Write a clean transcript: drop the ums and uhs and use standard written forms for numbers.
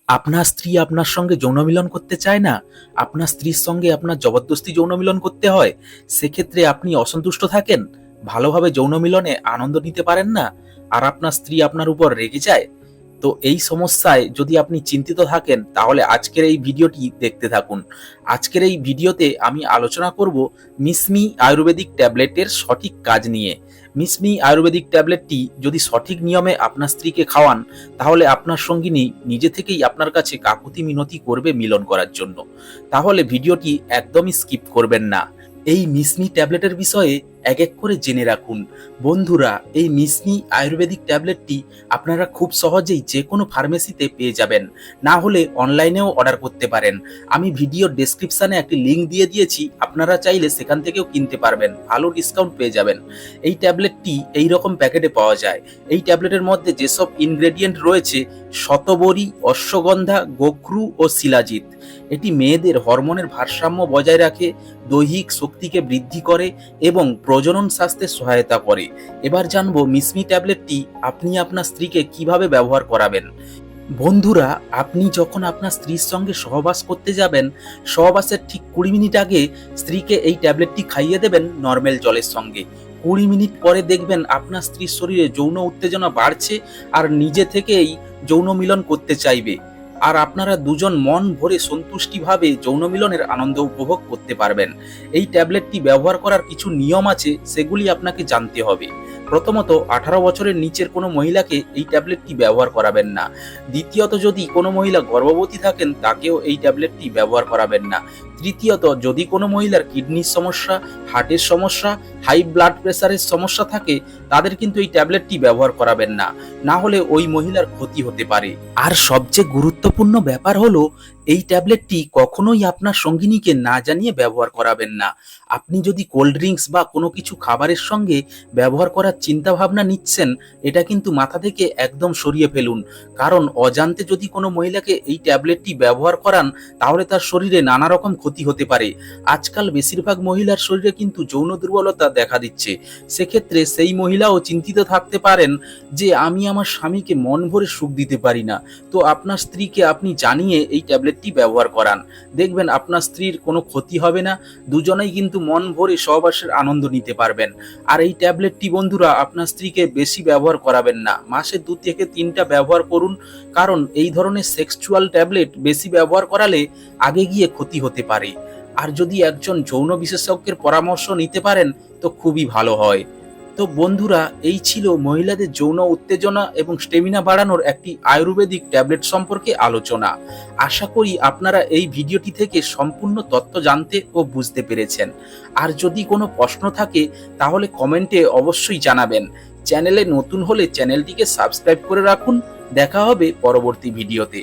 আপনার স্ত্রী আপনার সঙ্গে যৌন মিলন করতে চায় না, আপনার স্ত্রীর সঙ্গে আপনার জবরদস্তি যৌন মিলন করতে হয়, সেক্ষেত্রে আপনি অসন্তুষ্ট থাকেন, ভালোভাবে যৌন মিলনে আনন্দ নিতে পারেন না, আর আপনার স্ত্রী আপনার উপর রেগে যায়। তো এই সমস্যায় যদি আপনি চিন্তিত থাকেন তাহলে আজকের এই ভিডিওটি দেখতে থাকুন। আজকের এই ভিডিওতে আমি আলোচনা করব মিসমি আয়ুর্বেদিক ট্যাবলেটের সঠিক কাজ নিয়ে। মিসমি আয়ুর্বেদিক ট্যাবলেটটি যদি সঠিক নিয়মে আপনার স্ত্রীকে খাওয়ান, তাহলে আপনার সঙ্গিনী নিজে থেকেই আপনার কাছে কাকুতি মিনতি করবে মিলন করার জন্য। তাহলে ভিডিওটি একদমই স্কিপ করবেন না। এই মিসমি ট্যাবলেটের বিষয়ে এক এক করে জেনে রাখুন। বন্ধুরা, এই মিসমি আয়ুর্বেদিক ট্যাবলেটটি আপনারা খুব সহজেই যে কোনো ফার্মেসিতে পেয়ে যাবেন, না হলে অনলাইনেও অর্ডার করতে পারেন। আমি ভিডিওর ডেসক্রিপশানে একটি লিঙ্ক দিয়ে দিয়েছি, আপনারা চাইলে সেখান থেকেও কিনতে পারবেন, ভালো ডিসকাউন্ট পেয়ে যাবেন। এই ট্যাবলেটটি এই রকম প্যাকেটে পাওয়া যায়। এই ট্যাবলেটের মধ্যে যেসব ইনগ্রেডিয়েন্ট রয়েছে: শতবরী, অশ্বগন্ধা, গোখরু ও শিলাজিৎ। এটি মেয়েদের হরমোনের ভারসাম্য বজায় রাখে, দৈহিক শক্তিকে বৃদ্ধি করে এবং প্রজনন স্বাস্থ্যে সহায়তা করে। এবার জানবো মিসমি ট্যাবলেটটি আপনি আপনার স্ত্রীকে কিভাবে ব্যবহার করাবেন। বন্ধুরা, আপনি যখন আপনার স্ত্রীর সঙ্গে সহবাস করতে যাবেন, সহবাসের ঠিক 20 মিনিট আগে স্ত্রীকে এই ট্যাবলেটটি খাইয়ে দেবেন নর্মাল জলের সঙ্গে। 20 মিনিট পরে দেখবেন আপনার স্ত্রীর শরীরে যৌন উত্তেজনা বাড়ছে আর নিজে থেকেই যৌন মিলন করতে চাইবে, আর আপনারা দুজন মন ভরে সন্তুষ্টিভাবে যৌন মিলনের আনন্দ উপভোগ করতে পারবেন। এই ট্যাবলেটটি ব্যবহার করার কিছু নিয়ম আছে, সেগুলি আপনাকে জানতে হবে। প্রথমত, 18 বছরের নিচের কোনো মহিলাকে এই ট্যাবলেটটি ব্যবহার করাবেন না। দ্বিতীয়ত, যদি কোনো মহিলা গর্ভবতী থাকেন তাকেও এই ট্যাবলেটটি ব্যবহার করাবেন না। তৃতীয়ত, যদি কোনো মহিলার কিডনির সমস্যা, হার্টের সমস্যা, হাই ব্লাড প্রেসারের সমস্যা থাকে, তাদের কিন্তু এই ট্যাবলেটটি ব্যবহার করাবেন না, না হলে ওই মহিলার ক্ষতি হতে পারে। আর সবচেয়ে গুরুত্বপূর্ণ ব্যাপার হলো, এই ট্যাবলেটটি কখনোই আপনার সঙ্গিনীকে না জানিয়ে ব্যবহার করাবেন না। আপনি যদি কোল্ড ড্রিঙ্কস বা কোনো কিছু খাবারের সঙ্গে ব্যবহার করার চিন্তা ভাবনা নিচ্ছেন, এটা কিন্তু মাথা থেকে একদম সরিয়ে ফেলুন। কারণ অজান্তে যদি কোনো মহিলাকে এই ট্যাবলেটটি ব্যবহার করান, তাহলে তার শরীরে নানা রকম ক্ষতি হতে পারে। আজকাল বেশিরভাগ মহিলার শরীরে কিন্তু যৌন দুর্বলতা দেখা দিচ্ছে। সেক্ষেত্রে সেই মহিলাও চিন্তিত থাকতে পারেন যে আমি আমার স্বামীকে মন ভরে সুখ দিতে পারি না। তো আপনার স্ত্রীকে আপনি জানিয়ে এই ট্যাবলেটটি ব্যবহার করান, দেখবেন আপনার স্ত্রীর কোনো ক্ষতি হবে না, দুজনেই কিন্তু মন ভরে সহবাসের আনন্দ নিতে পারবেন। আর এই ট্যাবলেটটি বন্ধুরা আপনার স্ত্রীকে বেশি ব্যবহার করাবেন না, মাসে 2 থেকে 3টা ব্যবহার করুন। কারণ এই ধরনের সেক্সুয়াল ট্যাবলেট বেশি ব্যবহার করালে আগে গিয়ে ক্ষতি হতে পারে। আর যদি একজন যৌন বিশেষজ্ঞের পরামর্শ নিতে পারেন তো খুবই ভালো হয়। তো বন্ধুরা, এই ছিল মহিলাদের যৌন উত্তেজনা এবং স্টেমিনা বাড়ানোর একটি আয়ুর্বেদিক ট্যাবলেট সম্পর্কে আলোচনা। আশা করি আপনারা এই ভিডিওটি থেকে সম্পূর্ণ তথ্য জানতে ও বুঝতে পেরেছেন। আর যদি কোনো প্রশ্ন থাকে তাহলে কমেন্টে অবশ্যই জানাবেন। চ্যানেলে নতুন হলে চ্যানেলটিকে সাবস্ক্রাইব করে রাখুন। দেখা হবে পরবর্তী ভিডিওতে।